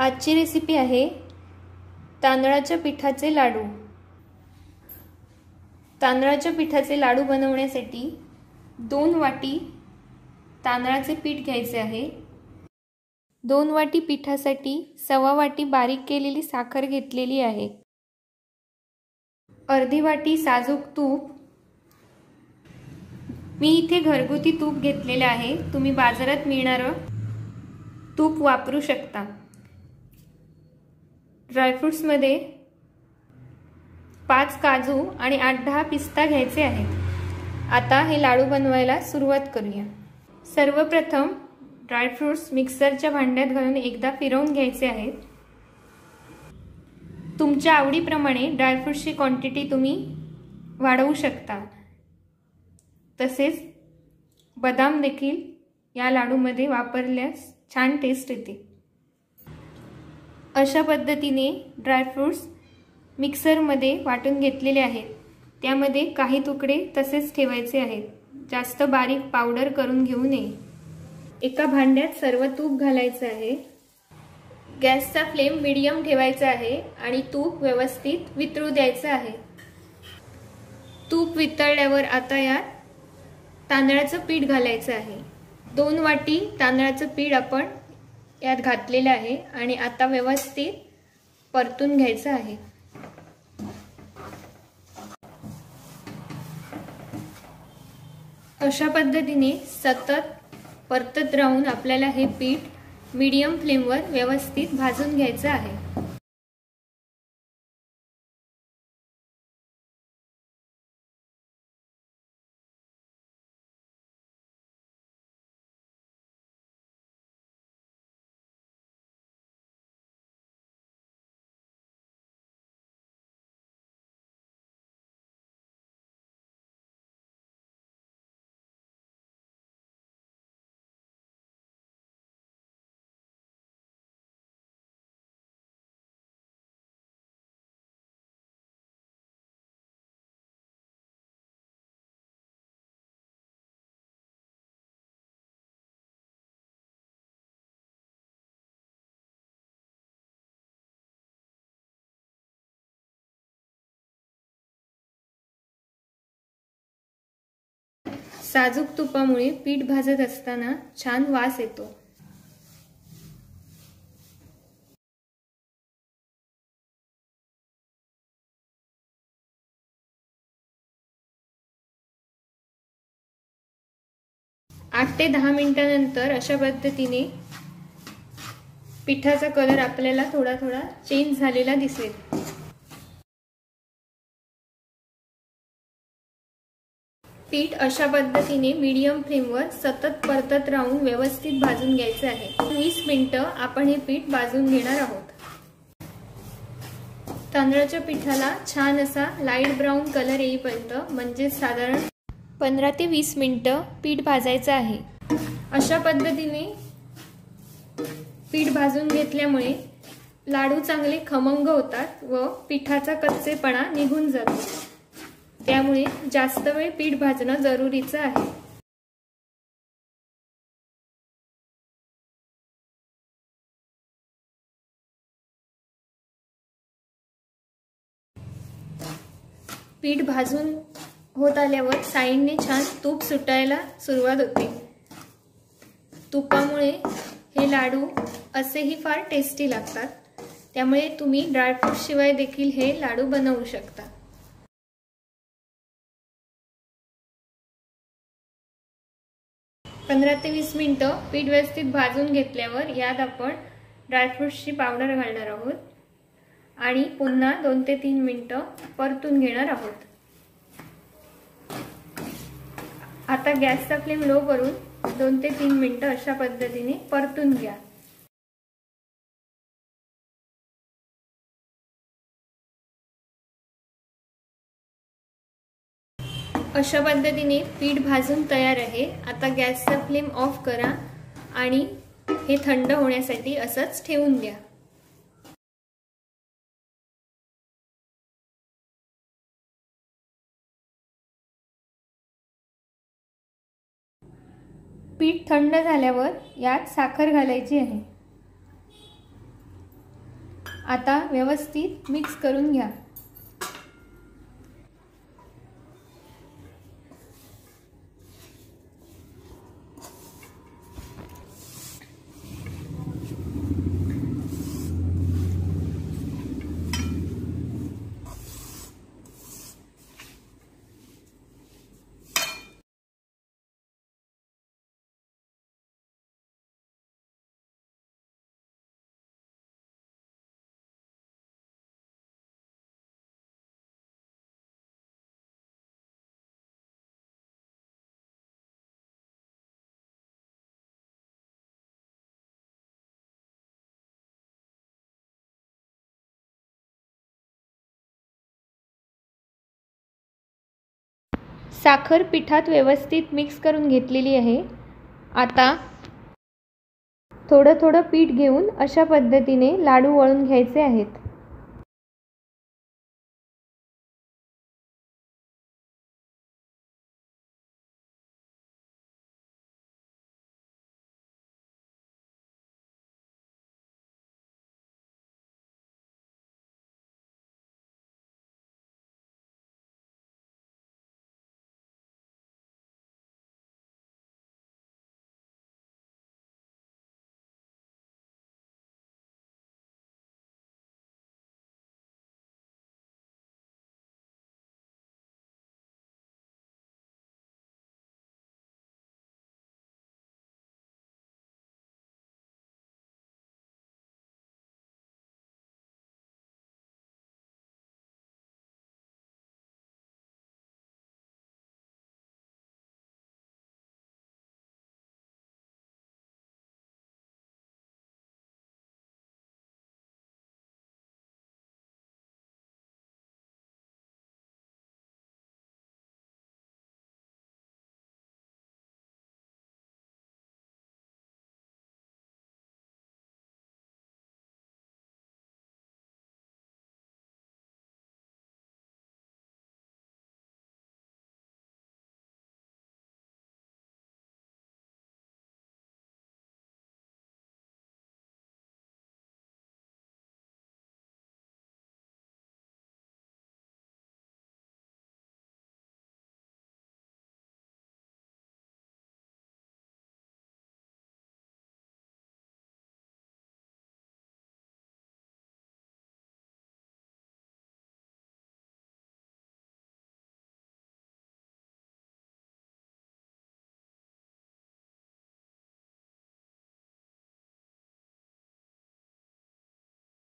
आजची रेसिपी आहे तांदळाच्या पिठाचे लाडू। तांदळाच्या पिठाचे लाडू बनवण्यासाठी 2 वाटी तांदळाचे पीठ घ्यायचे आहे। 2 वाटी पिठासाठी 1/2 वाटी बारीक केलेली साखर घेतलेली आहे। अर्धी वाटी साजूक तूप, मी इथे घरगुती तूप घेतलेले आहे, तुम्ही बाजारात मिळणारे तूप वापरू शकता। ड्रायफ्रुट्स मध्ये 5 काजू आणि 8-10 पिस्ता घ्यायचे आहेत। आता हे लाडू बनवायला सुरुवात करूया। सर्वप्रथम ड्रायफ्रुट्स मिक्सरच्या भांड्यात घालून एकदा फिरवून घ्यायचे आहेत। तुमच्या आवडीप्रमाणे ड्रायफ्रुट्सची क्वांटिटी तुम्ही वाढवू शकता। तसेच बदाम देखील या लाडूमध्ये वापरल्यास छान टेस्ट येते। अशा पद्धतीने ड्रायफ्रुट्स मिक्सरमध्ये वाटून घेतलेले आहेत। त्यामध्ये काही तुकडे तसेच ठेवायचे आहेत, जास्त बारीक पावडर करून घेऊ नये। एका भांड्यात सर्व तूप घालायचे आहे। गॅसचा फ्लेम मीडियम ठेवायचा आहे आणि तूप व्यवस्थित वितळू द्यायचे आहे। तूप वितळल्यावर आता यात तांदळाचे पीठ घालायचे आहे। 2 वाटी तांदळाचे पीठ आपण यात घातलेले आहे आणि आता व्यवस्थित परतून घ्यायचे आहे। अशा पद्धतीने सतत परतत राहून आपल्याला हे पीठ मीडियम फ्लेमवर व्यवस्थित भाजून घ्यायचे आहे। साजूक तुपामुळे पीठ भाजत असताना छान वास येतो। आठ ते 10 मिनिटांनंतर अशा पद्धतीने पिठाचा कलर आपल्याला थोडा थोडा चेंज झालेला दिसेल। पीठ अशा पद्धतीने मीडियम फ्लेमवर सतत परतत राहून व्यवस्थित भाजून घ्यायचे आहे। 20 मिनिटं आपण हे पीठ भाजून घेणार आहोत। तांदळाच्या पिठाला छान असा लाईट ब्राऊन कलर येईपर्यंत म्हणजे साधारण 15 ते 20 मिनिटं पीठ भाजायचं आहे। अशा पद्धतीने पीठ भाजून घेतल्यामुळे लाडू चांगले खमंग होतात व पिठाचा कच्चेपणा निघून जातो। त्यामुळे जास्त वेळ पीठ भाजणं जरुरीचं आहे। पीठ भाजून होत आल्यावर साइडने छान तूप सुटायला सुरुवात होते। तुपामुळे हे लाडू असेही फार टेस्टी लागतात। त्यामुळे तुम्ही ड्रायफ्रूट शिवाय देखील हे लाडू बनवू शकता। पंधरा ते 20 मिनिटं पीठ व्यवस्थित भाजून घेतल्यावर यात आपण ड्रायफ्रूट्सची पावडर घालणार आहोत आणि पुन्हा 2 ते 3 मिनिटं परतून घेणार आहोत। आता गॅसचा फ्लेम लो करून 2 ते 3 मिनिटं अशा पद्धतीने परतून घ्या। अशा पद्धतीने पीठ भाजून तयार आहे। आता गॅसचा फ्लेम ऑफ करा आणि हे थंड होण्यासाठी असंच ठेवून द्या। पीठ थंड झाल्यावर यात साखर घालायची आहे। आता व्यवस्थित मिक्स करून घ्या। साखर पिठात व्यवस्थित मिक्स करून घेतलेली आहे। आता थोडं थोडं पीठ घेऊन अशा पद्धतीने लाडू वळून घ्यायचे आहेत।